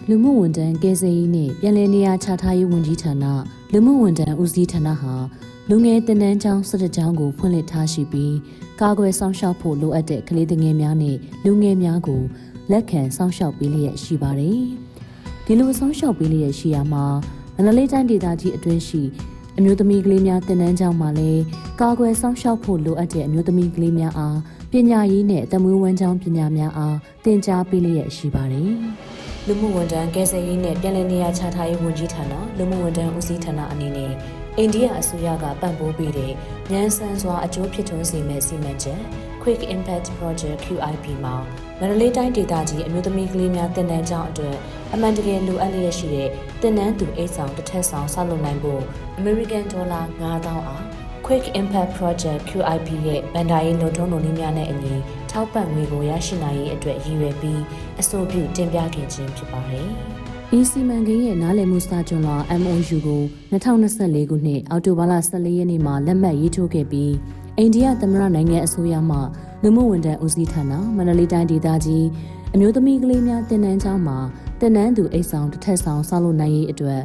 လူမှုဝန်ထမ်းကယ်ဆယ်ရေးနဲ့ပြည်내နေရာချထားရေးဝန်ကြီးဌာနလူမှုဝန်ထမ်းဦးစီးဌာနဟာလူငယ်တင်နန်းကျောင်း17ကျောင်းကိုဖွင့်လှစ်ထားရှိပြီးကာကွယ်ဆောင်ရှောက်ဖို့လိုအပ်တဲ့ကလေးငယ်များနဲ့လူငယ်များကိုလက်ခံဆောင်ရှောက်ပေးလျက်ရှိပါတယ်။ဒီလိုဆောင်ရှောက်ပေးလျက်ရှိရာမှာမန္တလေးတိုင်းဒေသကြီးအတွင်းရှိအမျိုးသမီးကလေးများတင်နန်းကျောင်းမှာလည်းကာကွယ်ဆောင်ရှောက်ဖို့လိုအပ်တဲ့အမျိုးသမီးကလေးများအားပညာရေးနဲ့အသက်မွေးဝမ်းကျောင်းပညာများအားသင်ကြားပေးလျက်ရှိပါတယ်။လူမှုဝန်ထမ်းကယ်ဆယ်ရေးနဲ့ပြည်내နေရာချထားရေးဝန်ကြီးဌာနလူမှုဝန်ထမ်းဦးစီးဌာနအနေနဲ့အိန္ဒိယအစိုးရကပံ့ပိုးပေးတဲ့ဉာဏ်ဆန်စွာအကျိုးဖြစ်ထွန်းစေမယ့်စီမံချက် Quick Impact Project QIP မှာမန္တလေးတိုင်းဒေသကြီးအမျိုးသမီးကလေးများတင်နန်းကျောင်းအတွက်အမှန်တကယ်လိုအပ်လျက်ရှိတဲ့တင်နန်းသူအိတ်ဆောင်တစ်ထပ်ဆောင်ဆောက်လုပ်နိုင်ဖို့ American $9000 အား Quick Impact Project QIP ရဲ့ဗန်ဒါရေးလုံထုံးလုပ်နည်းများနဲ့အညီထောက်ပံ့ငွေကိုရရှိနိုင်ရေးအတွက်ရည်ရွယ်ပြီးအဆိုပြုတင်ပြခဲ့ခြင်းဖြစ်ပါတယ်။ဒီစီမံကိန်းရဲ့နားလည်မှုစာချုပ်လွှာ MOU ကို2024ခုနှစ်အောက်တိုဘာလ14ရက်နေ့မှာလက်မှတ်ရေးထိုးခဲ့ပြီးအိန္ဒိယသမ္မတနိုင်ငံအစိုးရမှလူမှုဝန်ထမ်းဦးစီးဌာနမန္တလေးတိုင်းဒေသကြီးအမျိုးသမီးကလေးများတင်နန်းကျောင်းမှာတင်နန်းသူအိတ်ဆောင်တစ်ထပ်ဆောင်ဆောက်လုပ်နိုင်ရေးအတွက်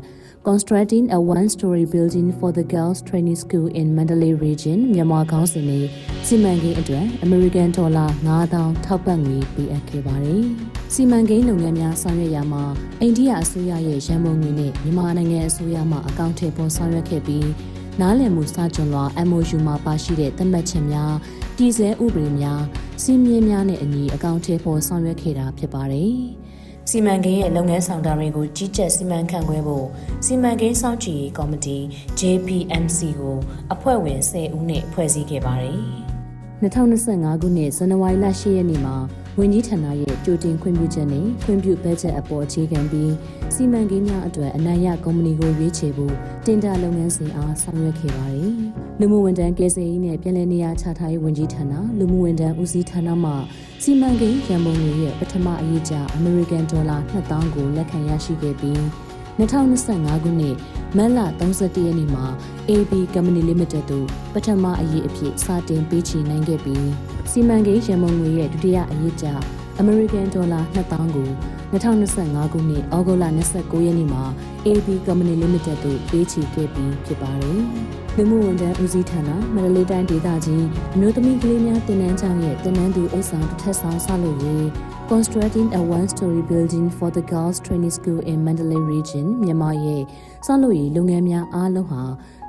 Constructing a one-story building for the Girls Training School in Mandalay Region မြန်မာခေါင်းစဉ်နဲ့စီမံကိန်းအတွက် American $9000 ထောက်ပံ့ငွေပေးအပ်ခဲ့ပါတယ်။စီမံကိန်းလုပ်ငန်းများဆောင်ရွက်ရာမှာအိန္ဒိယအစိုးရရဲ့ရန်ပုံငွေနဲ့မြန်မာနိုင်ငံအစိုးရမှအကောင့်ထည့်ပေါ်ဆောင်ရွက်ခဲ့ပြီးနားလည်မှုစာချုပ်လွှာ MOU မှာပါရှိတဲ့သတ်မှတ်ချက်များတည်ဆဲဥပဒေများစီမင်းများနဲ့အညီအကောင့်ထည့်ပေါ်ဆောင်ရွက်ခဲ့တာဖြစ်ပါတယ်။စီမံကိန်းရဲ့လုပ်ငန်းဆောင်တာတွေကိုကြီးကြပ်စီမံခန့်ခွဲဖို့စီမံကိန်းစောင့်ကြည့်ရေးကော်မတီ JPMC ကိုအဖွဲ့ဝင်10ဦးနဲ့ဖွဲ့စည်းခဲ့ပါတယ်။2025ခုနှစ်ဇန်နဝါရီလ10ရက်နေ့မှာဝန်ကြီးဌာနရဲ့ကြိုတင်ခွင့်ပြုချက်နဲ့ခွင့်ပြုဘတ်ဂျက်အပေါ်အခြေခံပြီးစီမံကိန်းများအတွက်အနိုင်ရကုမ္ပဏီကိုရွေးချယ်ဖို့တင်ဒါလုပ်ငန်းစဉ်အားဆောင်ရွက်ခဲ့ပါတယ်။လူမှုဝန်ထမ်းကယ်ဆယ်ရေးနဲ့ပြည်내နေရာချထားရေးဝန်ကြီးဌာနလူမှုဝန်ထမ်းဦးစီးဌာနမှစီမံကိန်းရန်ပုံငွေရဲ့ပထမအရေးကြအမေရိကန်$2000ကိုလက်ခံရရှိခဲ့ပြီး2025ခုနှစ်မတ်လ31ရက်နေ့မှာ AB Company Limited တို့ပထမအရေးအဖြစ်စတင်ပေးချေနိုင်ခဲ့ပြီးစီမံကိန်းရန်ပုံငွေရဲ့ဒုတိယအရေးကြအမေရိကန်$2000ကို2025ခုနှစ်ဩဂုတ်လ29ရက်နေ့မှာ AB Company Limited တို့ပေးချေခဲ့ပြီးဖြစ်ပါတယ်။လူမှုဝန်ထမ်းဦးစီးဌာနမန္တလေးတိုင်းဒေသကြီးအမျိုးသမီးကလေးများတင်နန်းကျောင်းရဲ့တင်နန်းသူအိတ်ဆောင်တစ်ထပ်ဆောင်ဆောက်လုပ်ရေး Constructing a one-story building for the Girls Training School in Mandalay Region မြန်မာရဲ့ဆောက်လုပ်ရေးလုပ်ငန်းများအားလုံးဟာ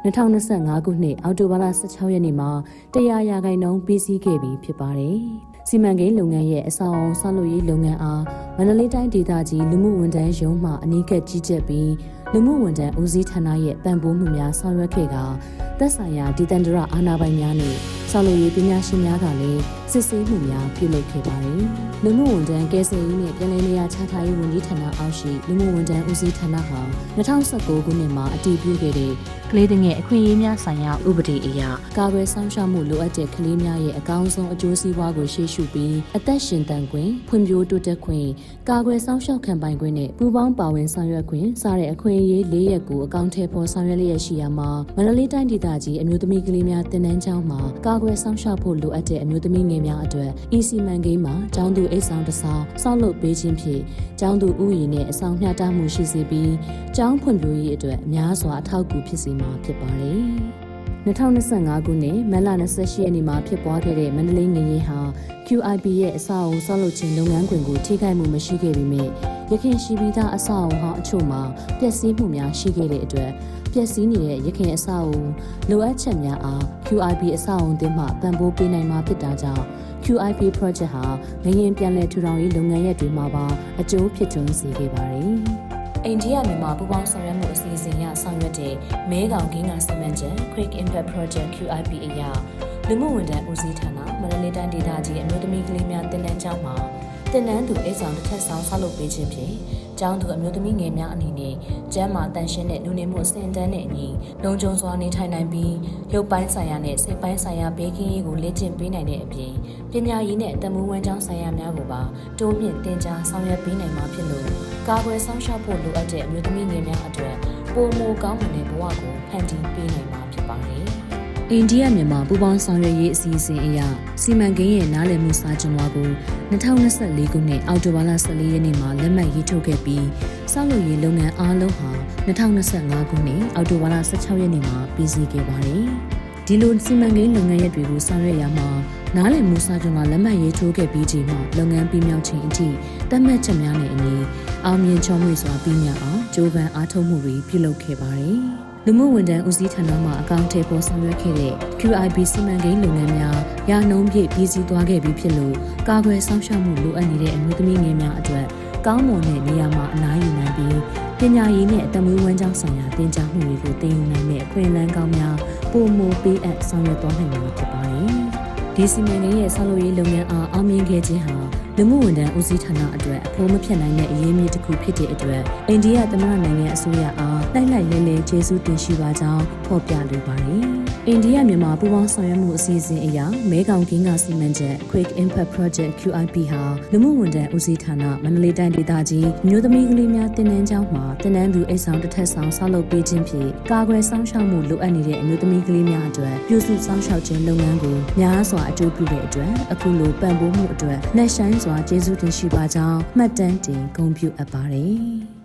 2025ခုနှစ်အောက်တိုဘာလ16ရက်နေ့မှာ100%ပြီးစီးခဲ့ပြီးဖြစ်ပါတယ်။စီမံကိန်းလုပ်ငန်းရဲ့အဆောင်အုံဆောက်လုပ်ရေးလုပ်ငန်းအားမန္တလေးတိုင်းဒေသကြီးလူမှုဝန်ထမ်းရုံးမှအနီးကပ်ကြီးကြပ်ပြီးလူမှုဝန်ထမ်းဦးစီးဌာနရဲ့ပံ့ပိုးမှုများဆောင်ရွက်ခဲ့ကသက်ဆိုင်ရာဒေသန္တရအာဏာပိုင်များနဲ့ဆောက်လုပ်ရေးပညာရှင်များကလည်းစစ်ဆေးမှုများပြုလုပ်ခဲ့ပါတယ်။လူမှုဝန်ထမ်းကယ်ဆယ်ရေးနဲ့ပြည်내နေရာချထားရေးဝန်ကြီးဌာနအောက်ရှိလူမှုဝန်ထမ်းဦးစီးဌာနဟာ2019ခုနှစ်မှာအတည်ပြုခဲ့တဲ့ကလေးငယ်အခွင့်အရေးများဆိုင်ရာဥပဒေအရကာကွယ်ဆောင်ရှောက်မှုလိုအပ်တဲ့ကလေးများရဲ့အကောင်းဆုံးအကျိုးစီးပွားကိုရှေ့ရှုပြီးအသက်ရှင်သန်ခွင့်ဖွံ့ဖြိုးတိုးတက်ခွင့်ကာကွယ်ဆောင်ရှောက်ခံပိုင်ခွင့်နဲ့ပူးပေါင်းပါဝင်ဆောင်ရွက်ခွင့်စတဲ့အခွင့်အရေး၄ရပ်ကိုအကောင့်ထဲပေါ်ဆောင်ရွက်လျက်ရှိရာမှာမန္တလေးတိုင်းဒေသကြီးအမျိုးသမီးကလေးများတင်နန်းကျောင်းမှာကာကွယ်ဆောင်ရှောက်ဖို့လိုအပ်တဲ့အမျိုးသမီးငယ်များအတွက်ဤစီမံကိန်းမှာကျောင်းသူအိတ်ဆောင်တစ်ဆောင်ဆောက်လုပ်ပေးခြင်းဖြင့်ကျောင်းသူဥယျာဉ်နဲ့အဆောင်မျှတမှုရှိစေပြီးကျောင်းဖွံ့ဖြိုးရေးအတွက်အများစွာအထောက်အကူဖြစ်စေမှာဖြစ်ပါတယ်။2025ခုနှစ်မတ်လ28ရက်နေ့မှာဖြစ်ပွားခဲ့တဲ့မန္တလေးငရင်ဟာ QIP ရဲ့အဆောက်အအုံဆောက်လုပ်ခြင်းလုပ်ငန်းခွင်ကိုထိခိုက်မှုမရှိခဲ့ပေမဲ့ရခင်ရှိပြီးသားအဆောက်အအုံဟောင်းအချို့မှာပျက်စီးမှုများရှိခဲ့တဲ့အတွက်ပျက်စီးနေတဲ့ရခင်အဆောက်အအုံလိုအပ်ချက်များအား QIP အဆောက်အအုံတင်မှပံ့ပိုးပေးနိုင်မှာဖြစ်တာကြောင့် QIP project ဟာငရင်ပြန်လည်ထူထောင်ရေးလုပ်ငန်းရပ်တွေမှာပါအကျိုးဖြစ်ထွန်းစေခဲ့ပါတယ်။အိန္ဒိယမြန်မာပူးပေါင်းဆောင်ရွက်မှုအစီအစဉ်ရဆောင်ရွက်တဲ့မဲခေါင်ဂင်းကစီမံချက် Quick Impact Project QIP အရာလူမှုဝန်ထမ်းဦးစီးဌာနမန္တလေးတိုင်းဒေသကြီးအမျိုးသမီးကလေးများတင်နန်းကျောင်းမှာတင်နန်းသူအိတ်ဆောင်တစ်ထပ်ဆောင်ဆောက်လုပ်ပေးခြင်းဖြင့်ကျောင်းသူအမျိုးသမီးငယ်များအနေနဲ့ကျန်းမာတန်ရှင်းတဲ့လူနေမှုအဆင့်အတန်းနဲ့အညီလုံခြုံစွာနေထိုင်နိုင်ပြီးရုပ်ပိုင်းဆိုင်ရာနဲ့စိတ်ပိုင်းဆိုင်ရာဘေးကင်းရေးကိုလေ့ကျင့်ပေးနိုင်တဲ့အပြင်ပညာရေးနဲ့အသက်မွေးဝမ်းကျောင်းဆိုင်ရာများကိုပါတိုးမြင့်သင်ကြားဆောင်ရွက်ပေးနိုင်မှာဖြစ်လို့ကာကွယ်ဆောင်ရှောက်ဖို့လိုအပ်တဲ့အမျိုးသမီးငယ်များအတွက်ပိုမိုကောင်းမွန်တဲ့ဘဝကိုဖန်တီးပေးနိုင်မှာဖြစ်ပါတယ်။ အိန္ဒိယမြန်မာပူးပေါင်းဆောင်ရွက်ရေးအစီအစဉ်အရစီမံကိန်းရဲ့နားလည်မှုစာချုပ်ကို2024ခုနှစ်အောက်တိုဘာလ14ရက်နေ့မှာလက်မှတ်ရေးထိုးခဲ့ပြီးဆောက်လုပ်ရေးလုပ်ငန်းအားလုံးဟာ2025ခုနှစ်အောက်တိုဘာလ16ရက်နေ့မှာပြီးစီးခဲ့ပါတယ်။ဒီလိုစီမံကိန်းလုပ်ငန်းရပ်တွေကိုဆောင်ရွက်ရမှာနားလည်မှုစာချုပ်ကလက်မှတ်ရေးထိုးခဲ့ပြီးချိန်မှာလုပ်ငန်းပြီးမြောက်ချိန်အထိသတ်မှတ်ချက်များနဲ့အညီအောင်မြင်ချောမွေ့စွာပြီးမြောက်အောင်ကြိုးပမ်းအားထုတ်မှုတွေပြုလုပ်ခဲ့ပါတယ်။လူမှုဝန်ထမ်းဦးစီးဌာနမှအကောင့်ထဲပေါ်ဆောင်ရွက်ခဲ့တဲ့ QIB စီမံကိန်းလုပ်ငန်းများရာနှုန်းပြည့်ပြီးစီးသွားခဲ့ပြီးဖြစ်လို့ကာကွယ်ဆောင်ရှောက်မှုလိုအပ်နေတဲ့အမျိုးသမီးငယ်များအတွက်ကောင်းမွန်တဲ့နေရာမှာအနားယူနိုင်ပြီးပညာရေးနဲ့အတမွေးဝမ်းကြောင်းဆိုင်ရာသင်ကြားမှုတွေကိုသင်ယူနိုင်တဲ့အခွင့်အလမ်းကောင်းများပိုမိုပေးအပ်ဆောင်ရွက်သွားနိုင်မှာဖြစ်ပါတယ်။ဒီစီမံကိန်းရဲ့ဆောက်လုပ်ရေးလုပ်ငန်းအားအောင်မြင်ခဲ့ခြင်းဟာလူမှုဝန်ထမ်းဦးစီးဌာနအတွက်အဖို့မဖြစ်နိုင်တဲ့အရေးမြစ်တစ်ခုဖြစ်တဲ့အတွက်အိန္ဒိယသမ္မတနိုင်ငံအစိုးရအားလိုက်လိုက်လဲလဲကျေးဇူးတင်ရှိပါကြောင်းဖော်ပြလိုပါတယ်။အိန္ဒိယမြန်မာပူးပေါင်းဆောင်ရွက်မှုအစီအစဉ်အရမဲခေါင်ကင်းကစီမံချက် Quick Impact Project QIP ဟာလူမှုဝန်ထမ်းဦးစီးဌာနမန္တလေးတိုင်းဒေသကြီးမြို့သမီးကလေးများတင်နန်းကျောင်းမှာတင်နန်းသူအိတ်ဆောင်တစ်ထပ်ဆောင်ဆောက်လုပ်ပေးခြင်းဖြင့်ကာကွယ်စောင့်ရှောက်မှုလိုအပ်နေတဲ့အမျိုးသမီးကလေးများအတွက်ပြုစုစောင့်ရှောက်ခြင်းလုပ်ငန်းကိုများစွာအကျိုးပြုတဲ့အတွက်အခုလိုပံ့ပိုးမှုအတွက်နှက်ဆိုင်စွာကျေးဇူးတင်ရှိပါကြောင်းမှတ်တမ်းတင်ဂုဏ်ပြုအပ်ပါတယ်။